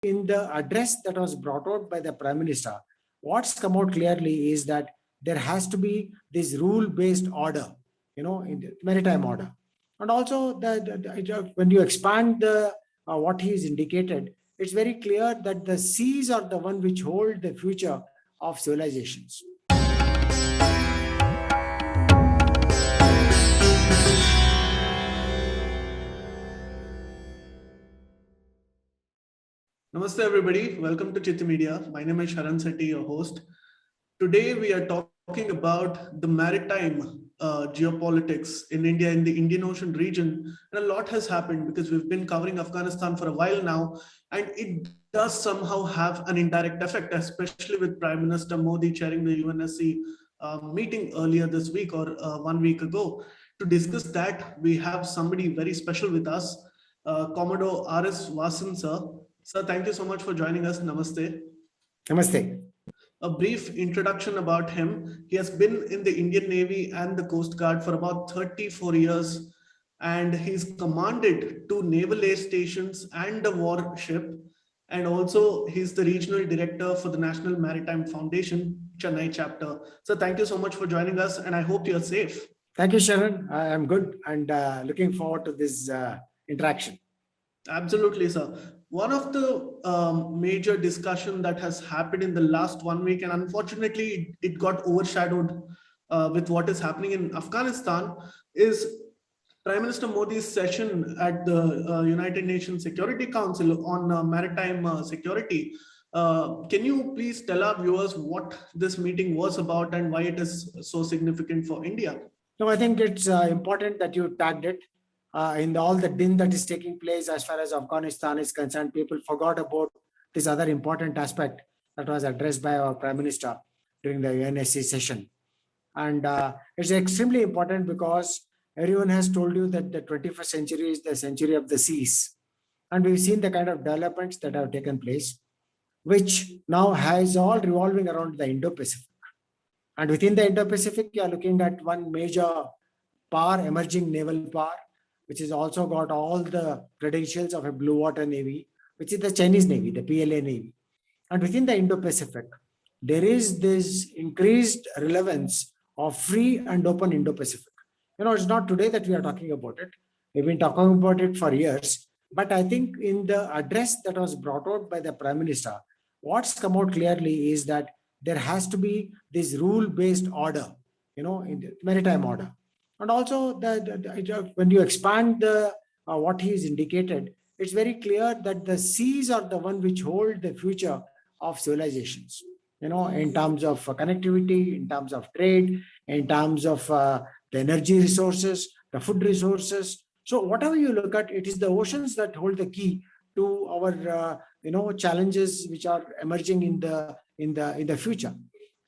In the address that was brought out by the Prime Minister, what's come out clearly is that there has to be this rule-based order, in the maritime order. And also, when you expand the what he is indicated, it's very clear that the seas are the one which hold the future of civilizations. Namaste everybody, welcome to Citti Media. My name is Citti, your host. Today we are talking about the maritime geopolitics in India, in the Indian Ocean region. And a lot has happened because we've been covering Afghanistan for a while now, and it does somehow have an indirect effect, especially with Prime Minister Modi chairing the UNSC meeting earlier this week or 1 week ago. To discuss that, we have somebody very special with us, Commodore R.S. Vasan, sir. Sir, thank you so much for joining us. Namaste. Namaste. A brief introduction about him. He has been in the Indian Navy and the Coast Guard for about 34 years, and he's commanded 2 naval air stations and a warship. And also, he's the regional director for the National Maritime Foundation, Chennai chapter. So thank you so much for joining us, and I hope you're safe. Thank you, Sharon. I am good and looking forward to this interaction. Absolutely, sir. One of the major discussion that has happened in the last 1 week, and unfortunately it got overshadowed with what is happening in Afghanistan, is Prime Minister Modi's session at the United Nations Security Council on maritime security. Can you please tell our viewers what this meeting was about and why it is so significant for India? No, I think it's important that you tagged it. In all the din that is taking place as far as Afghanistan is concerned, people forgot about this other important aspect that was addressed by our Prime Minister during the UNSC session. And it's extremely important because everyone has told you that the 21st century is the century of the seas. And we've seen the kind of developments that have taken place, which now has all revolving around the Indo-Pacific. And within the Indo-Pacific, you are looking at one major power, emerging naval power, which has also got all the credentials of a blue water navy, which is the Chinese Navy, the PLA Navy. And within the Indo-Pacific, there is this increased relevance of free and open Indo-Pacific. It's not today that we are talking about it. We've been talking about it for years. But I think in the address that was brought out by the Prime Minister, what's come out clearly is that there has to be this rule-based order, in the maritime order. And also, when you expand the what he is indicated, it's very clear that the seas are the one which hold the future of civilizations, in terms of connectivity, in terms of trade, in terms of the energy resources, the food resources. So whatever you look at, it is the oceans that hold the key to our challenges which are emerging in the future.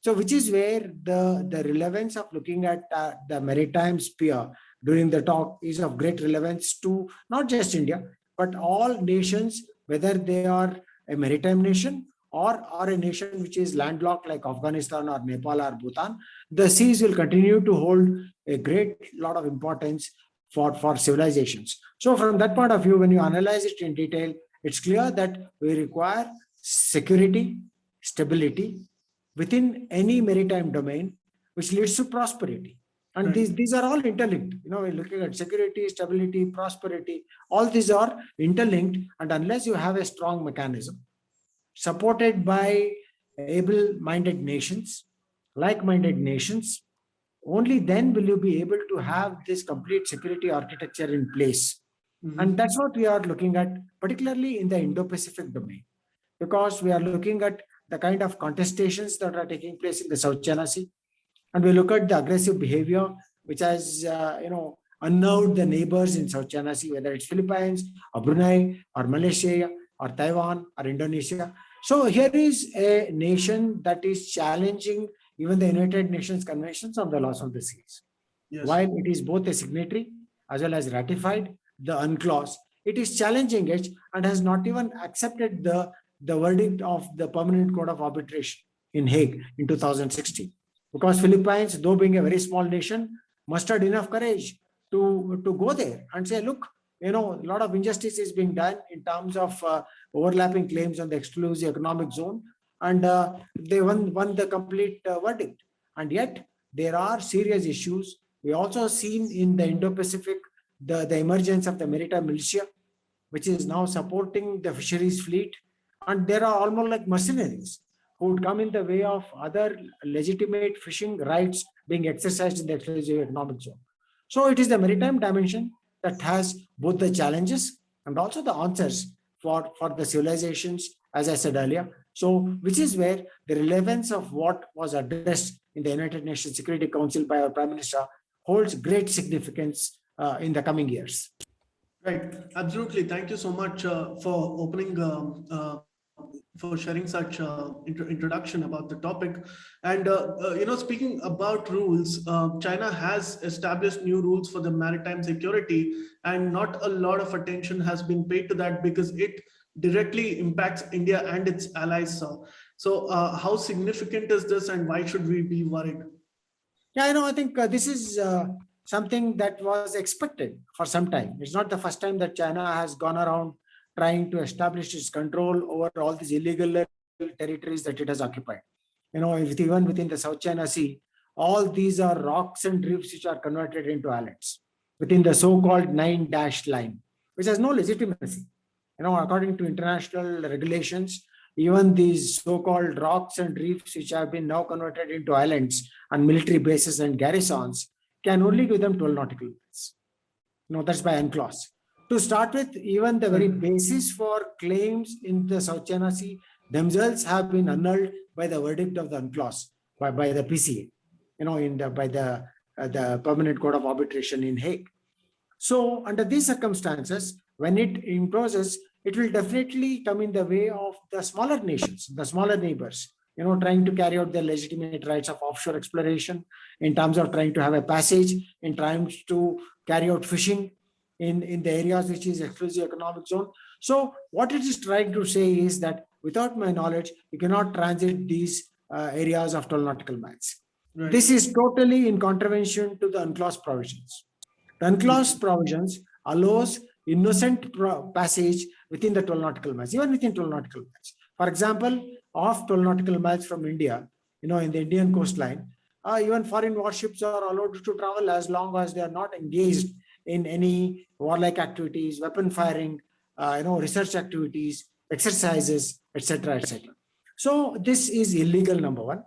So which is where the relevance of looking at the maritime sphere during the talk is of great relevance to not just India, but all nations, whether they are a maritime nation or a nation which is landlocked like Afghanistan or Nepal or Bhutan. The seas will continue to hold a great lot of importance for civilizations. So from that point of view, when you analyze it in detail, it's clear that we require security, stability, within any maritime domain, which leads to prosperity. And right. These are all interlinked. We're looking at security, stability, prosperity. All these are interlinked. And unless you have a strong mechanism supported by able-minded nations, like-minded nations, only then will you be able to have this complete security architecture in place. Mm-hmm. And that's what we are looking at, particularly in the Indo-Pacific domain, because we are looking at the kind of contestations that are taking place in the South China Sea. And we look at the aggressive behavior, which has, unnerved the neighbors in South China Sea, whether it's Philippines or Brunei or Malaysia or Taiwan or Indonesia. So here is a nation that is challenging even the United Nations Conventions on the Loss of the Seas. Yes. While it is both a signatory as well as ratified the UNCLOS, it is challenging it and has not even accepted the verdict of the Permanent Court of Arbitration in Hague in 2016. Because Philippines, though being a very small nation, mustered enough courage to go there and say, look, a lot of injustice is being done in terms of overlapping claims on the exclusive economic zone, and they won the complete verdict. And yet there are serious issues. We also seen in the Indo-Pacific the emergence of the maritime militia, which is now supporting the fisheries fleet, and there are almost like mercenaries who would come in the way of other legitimate fishing rights being exercised in the exclusive economic zone. So it is the maritime dimension that has both the challenges and also the answers for the civilizations, as I said earlier. So, which is where the relevance of what was addressed in the United Nations Security Council by our Prime Minister holds great significance in the coming years. Right, absolutely. Thank you so much for opening, for sharing such introduction about the topic. And speaking about rules, China has established new rules for the maritime security, and not a lot of attention has been paid to that because it directly impacts India and its allies. So, how significant is this, and why should we be worried? Yeah, I think this is something that was expected for some time. It's not the first time that China has gone around trying to establish its control over all these illegal territories that it has occupied. Even within the South China Sea, all these are rocks and reefs which are converted into islands within the so-called 9-dash line, which has no legitimacy. According to international regulations, even these so-called rocks and reefs, which have been now converted into islands and military bases and garrisons, can only give them 12 nautical miles. That's by UNCLOS. To start with, even the very basis for claims in the South China Sea themselves have been annulled by the verdict of the UNCLOS, by the PCA, by the Permanent Court of Arbitration in Hague. So under these circumstances, when it imposes, it will definitely come in the way of the smaller nations, the smaller neighbors, trying to carry out their legitimate rights of offshore exploration, in terms of trying to have a passage, in terms to carry out fishing in the areas which is exclusive economic zone. So what it is trying to say is that without my knowledge, you cannot transit these areas of 12 nautical miles. Right. This is totally in contravention to the UNCLOS provisions. The UNCLOS provisions allows innocent passage within the 12 nautical miles, even within 12 nautical miles. For example, off 12 nautical miles from India, in the Indian coastline, even foreign warships are allowed to travel as long as they are not engaged in any warlike activities, weapon firing, research activities, exercises, etc., etc. So this is illegal, number one.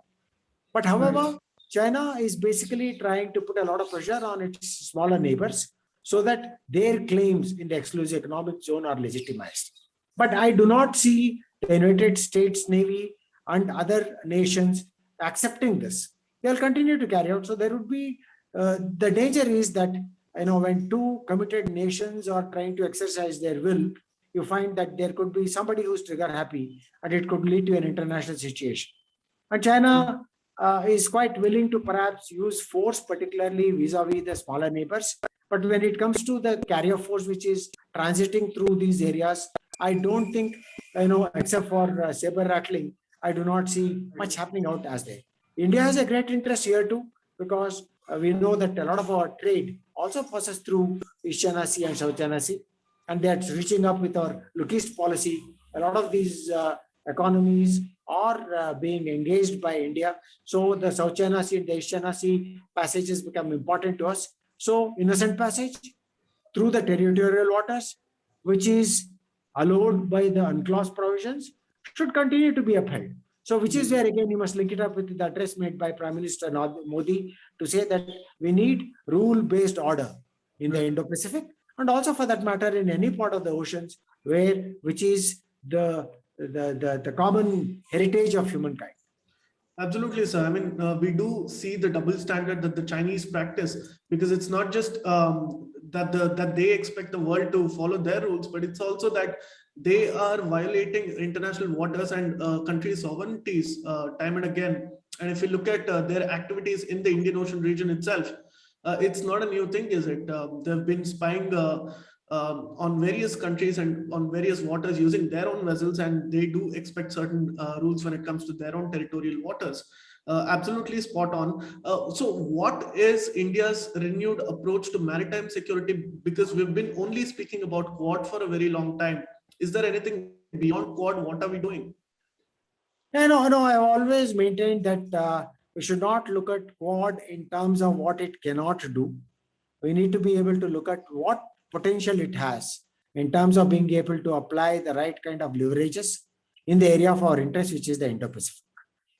But however, China is basically trying to put a lot of pressure on its smaller neighbors so that their claims in the exclusive economic zone are legitimized. But I do not see the United States Navy and other nations accepting this. They will continue to carry out. So there would be, the danger is that, when two committed nations are trying to exercise their will, you find that there could be somebody who's trigger happy, and it could lead to an international situation. And China is quite willing to perhaps use force, particularly vis-a-vis the smaller neighbors. But when it comes to the carrier force which is transiting through these areas, I don't think, except for saber rattling, I do not see much happening out as there. India has a great interest here too, because we know that a lot of our trade also passes through East China Sea and South China Sea, and that's reaching up with our look east policy. A lot of these economies are being engaged by India. So the South China Sea and the East China Sea passages become important to us. So innocent passage through the territorial waters, which is allowed by the UNCLOS provisions, should continue to be upheld. So which is where again you must link it up with the address made by Prime Minister Modi to say that we need rule-based order in the Indo-Pacific, and also for that matter in any part of the oceans which is the common heritage of humankind. Absolutely, sir. I mean, we do see the double standard that the Chinese practice, because it's not just that they expect the world to follow their rules, but it's also that they are violating international waters and country sovereignties time and again. And if you look at their activities in the Indian Ocean region itself, it's not a new thing, is it? They've been spying on various countries and on various waters using their own vessels, and they do expect certain rules when it comes to their own territorial waters. Absolutely spot on. So, what is India's renewed approach to maritime security? Because we've been only speaking about Quad for a very long time. Is there anything beyond Quad? What are we doing? No, I've always maintained that we should not look at Quad in terms of what it cannot do. We need to be able to look at what potential it has in terms of being able to apply the right kind of leverages in the area of our interest, which is the Indo-Pacific.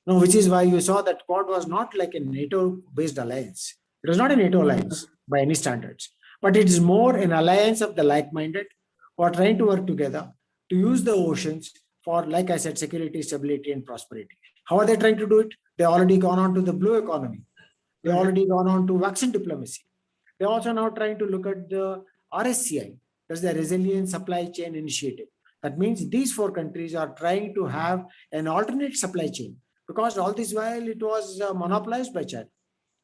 No, which is why you saw that Quad was not like a NATO-based alliance. It was not a NATO alliance by any standards, but it is more an alliance of the like-minded who are trying to work together to use the oceans for, like I said, security, stability, and prosperity. How are they trying to do it? They already gone on to the blue economy. They already gone on to vaccine diplomacy. They're also now trying to look at the RSCI, that's the Resilient Supply Chain Initiative. That means these four countries are trying to have an alternate supply chain, because all this while it was monopolized by China.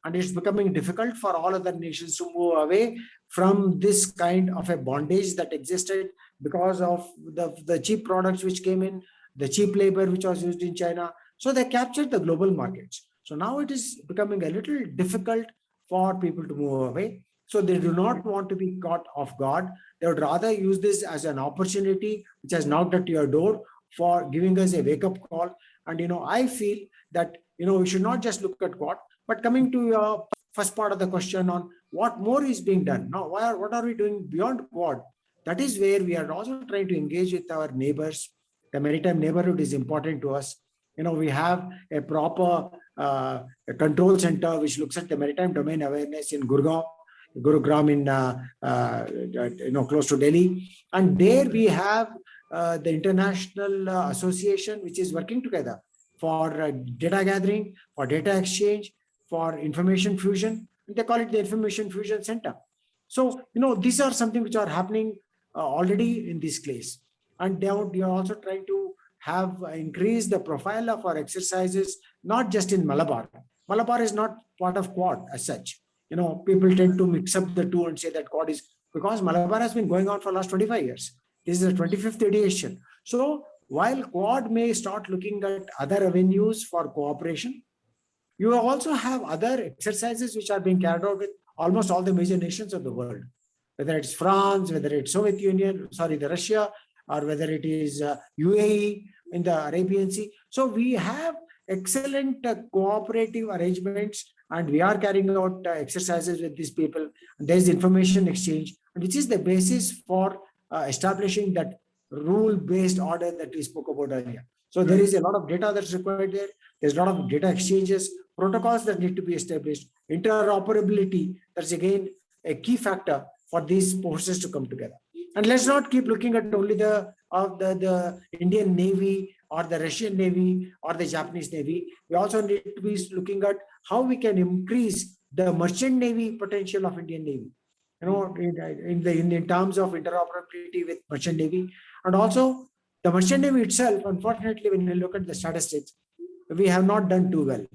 And it's becoming difficult for all other nations to move away from this kind of a bondage that existed because of the cheap products which came in, the cheap labor which was used in China. So they captured the global markets. So now it is becoming a little difficult for people to move away. So they do not want to be caught off guard. They would rather use this as an opportunity which has knocked at your door for giving us a wake-up call. And I feel that we should not just look at Quad, but coming to your first part of the question on what more is being done. Now, what are we doing beyond Quad? That is where we are also trying to engage with our neighbors. The maritime neighborhood is important to us. We have a proper a control center which looks at the maritime domain awareness in Gurugram in close to Delhi, and there we have the international association which is working together for data gathering, for data exchange, for information fusion. They call it the Information Fusion Center. So these are something which are happening already in this place, and they are also trying to have increased the profile of our exercises, not just in Malabar. Malabar is not part of Quad as such. People tend to mix up the two and say that Quad is, because Malabar has been going on for the last 25 years. This is the 25th edition. So while Quad may start looking at other avenues for cooperation, you also have other exercises which are being carried out with almost all the major nations of the world, whether it's France, whether it's Soviet Union, the Russia, or whether it is UAE in the Arabian Sea. So we have excellent cooperative arrangements, and we are carrying out exercises with these people. There's information exchange, which is the basis for establishing that rule-based order that we spoke about earlier. So there is a lot of data that's required there. There's a lot of data exchanges, protocols that need to be established, interoperability. That's again a key factor for these forces to come together. And let's not keep looking at only the Indian Navy or the Russian Navy or the Japanese Navy. We also need to be looking at how we can increase the merchant Navy potential of Indian Navy. In terms of interoperability with merchant Navy, and also the merchant Navy itself. Unfortunately, when you look at the statistics, we have not done too well.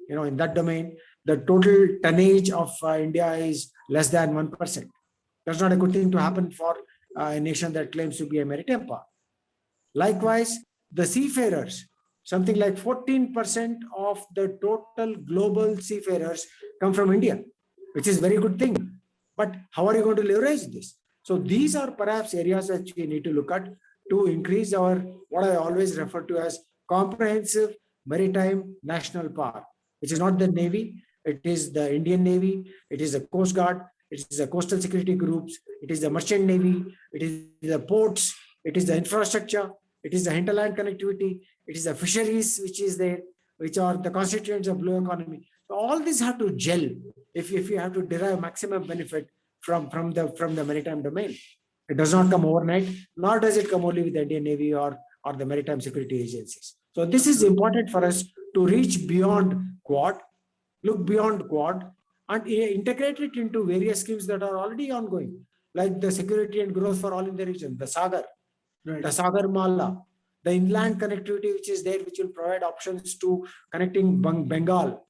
In that domain, the total tonnage of India is less than 1%. That's not a good thing to happen for a nation that claims to be a maritime power. Likewise, the seafarers, something like 14% of the total global seafarers come from India, which is a very good thing. But how are you going to leverage this? So these are perhaps areas that we need to look at to increase our, what I always refer to as comprehensive maritime national power, which is not the Navy, it is the Indian Navy, it is the Coast Guard, it is the coastal security groups, it is the merchant Navy, it is the ports, it is the infrastructure, it is the hinterland connectivity, it is the fisheries which is there, which are the constituents of blue economy. So all these have to gel if you have to derive maximum benefit from the maritime domain. It does not come overnight, nor does it come only with the Indian Navy or the maritime security agencies. So this is important for us to reach beyond Quad, look beyond Quad, and integrate it into various schemes that are already ongoing, like the security and growth for all in the region, the Sagar, the Sagar Mala, the inland connectivity which is there, which will provide options to connecting Bengal,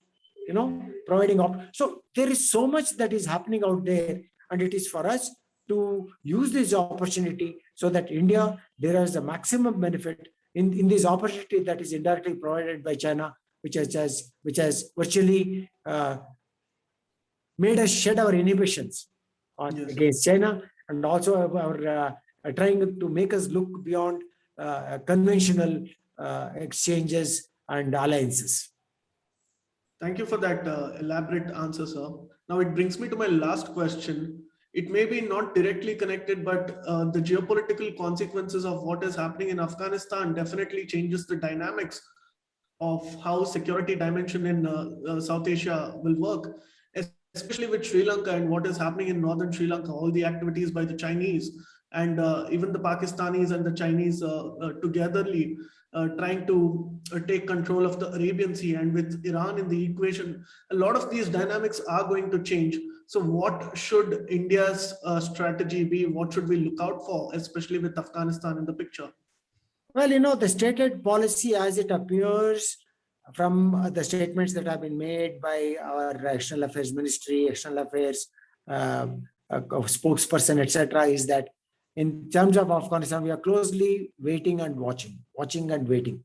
providing so there is so much that is happening out there, and it is for us to use this opportunity so that India derives the maximum benefit in this opportunity that is indirectly provided by China, which has virtually made us shed our inhibitions against China, and also our trying to make us look beyond conventional exchanges and alliances. Thank you for that elaborate answer, sir. Now it brings me to my last question. It may be not directly connected, but the geopolitical consequences of what is happening in Afghanistan definitely changes the dynamics of how security dimension in South Asia will work, especially with Sri Lanka and what is happening in northern Sri Lanka, all the activities by the Chinese and even the Pakistanis and the Chinese togetherly trying to take control of the Arabian Sea, and with Iran in the equation, a lot of these dynamics are going to change. So what should India's strategy be? What should we look out for, especially with Afghanistan in the picture? Well, the stated policy as it appears from the statements that have been made by our External Affairs Ministry, External Affairs spokesperson, etc., is that in terms of Afghanistan, we are closely waiting and watching and waiting.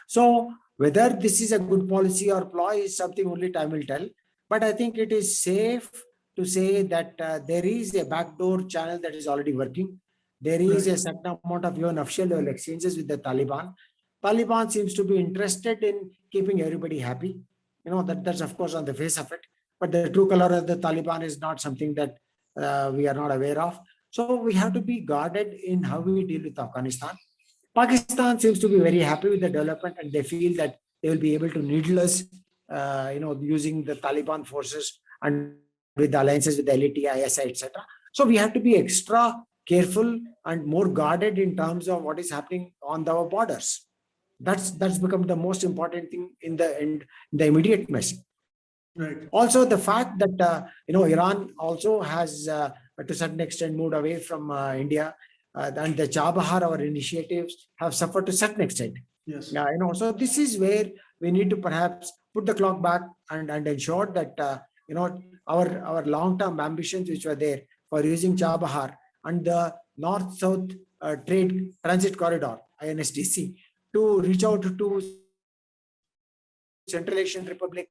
So whether this is a good policy or ploy is something only time will tell. But I think it is safe to say that there is a backdoor channel that is already working. There is a certain amount of even official level exchanges with the Taliban. Taliban seems to be interested in keeping everybody happy. That's of course on the face of it. But the true color of the Taliban is not something that we are not aware of. So we have to be guarded in how we deal with Afghanistan. Pakistan seems to be very happy with the development, and they feel that they will be able to needle us, using the Taliban forces and with the alliances with the LTI, ISI, etc. So we have to be extra careful and more guarded in terms of what is happening on our borders. That's become the most important thing in the immediate message. Right. Also, the fact that Iran also has to a certain extent moved away from India, and the Chabahar, our initiatives, have suffered to a certain extent. Yes. So this is where we need to perhaps put the clock back and ensure that our long-term ambitions which were there for using Chabahar and the North-South Trade Transit Corridor (UNSC) to reach out to Central Asian Republic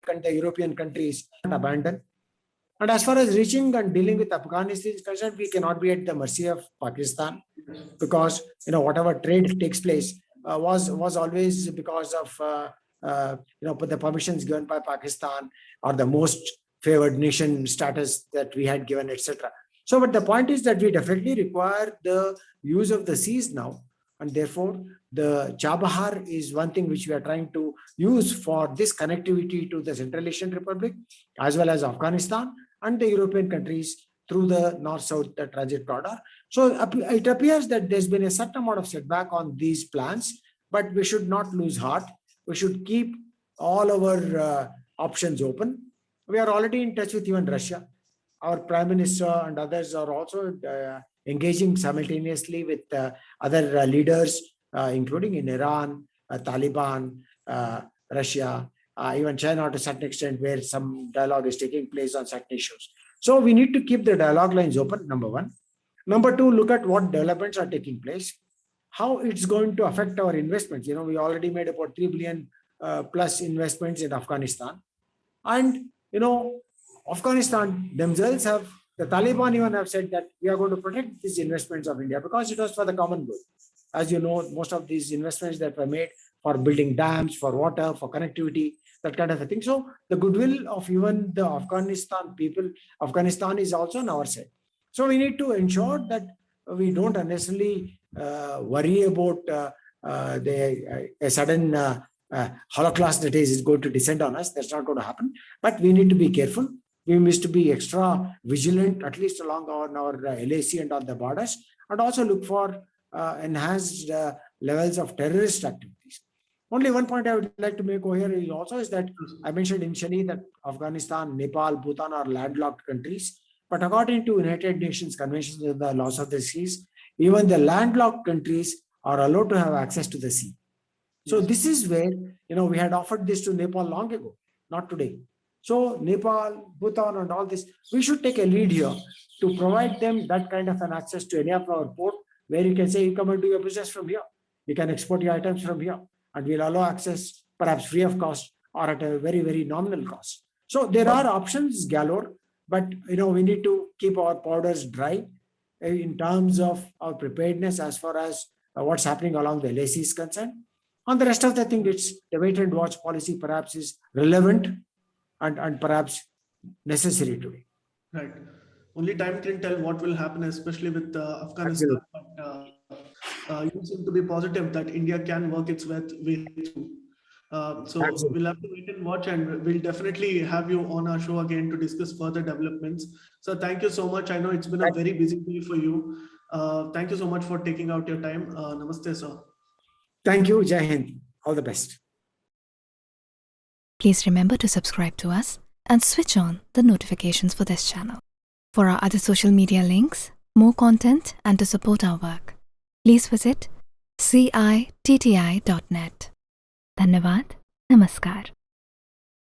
and the European countries not abandoned. And as far as reaching and dealing with Afghanistan is concerned, we cannot be at the mercy of Pakistan, because whatever trade takes place was always because of the permissions given by Pakistan or the most favored nation status that we had given, etc. So, but the point is that we definitely require the use of the seas now. And therefore, the Chabahar is one thing which we are trying to use for this connectivity to the Central Asian Republic, as well as Afghanistan and the European countries through the North-South transit corridor. So it appears that there's been a certain amount of setback on these plans, but we should not lose heart. We should keep all our options open. We are already in touch with even Russia. Our Prime Minister and others are also engaging simultaneously with other leaders, including in Iran, Taliban, Russia, even China to a certain extent, where some dialogue is taking place on certain issues. So we need to keep the dialogue lines open, number one. Number two, look at what developments are taking place, how it's going to affect our investments. We already made about 3 billion plus investments in Afghanistan. And, Afghanistan themselves the Taliban even have said that we are going to protect these investments of India because it was for the common good. As you know, most of these investments that were made for building dams, for water, for connectivity, that kind of a thing. So the goodwill of even the Afghanistan people, Afghanistan is also on our side. So we need to ensure that we don't unnecessarily worry about a sudden holocaust that is going to descend on us. That's not going to happen. But we need to be careful. We must to be extra vigilant, at least along our LAC and on the borders, and also look for enhanced levels of terrorist activities. Only one point I would like to make over here is that I mentioned initially that Afghanistan, Nepal, Bhutan are landlocked countries. But according to United Nations Convention on the Laws of the Seas, even the landlocked countries are allowed to have access to the sea. So this is where, we had offered this to Nepal long ago, not today. So Nepal, Bhutan and all this, we should take a lead here to provide them that kind of an access to any of our port, where you can say, you come and do your business from here. You can export your items from here, and we'll allow access perhaps free of cost or at a very, very nominal cost. So there are options galore, but we need to keep our powders dry in terms of our preparedness as far as what's happening along the LAC is concerned. On the rest of the thing, it's the wait and watch policy perhaps is relevant and perhaps necessary today. Right. Only time can tell what will happen, especially with Afghanistan. But, you seem to be positive that India can work its way through. So Absolutely. we'll have to wait and watch, and we'll definitely have you on our show again to discuss further developments. So thank you so much. I know it's been a very busy day for you. Thank you so much for taking out your time. Namaste, sir. Thank you. Jai Hind. All the best. Please remember to subscribe to us and switch on the notifications for this channel. For our other social media links, more content, and to support our work, please visit citti.net. Dhanyavad. Namaskar.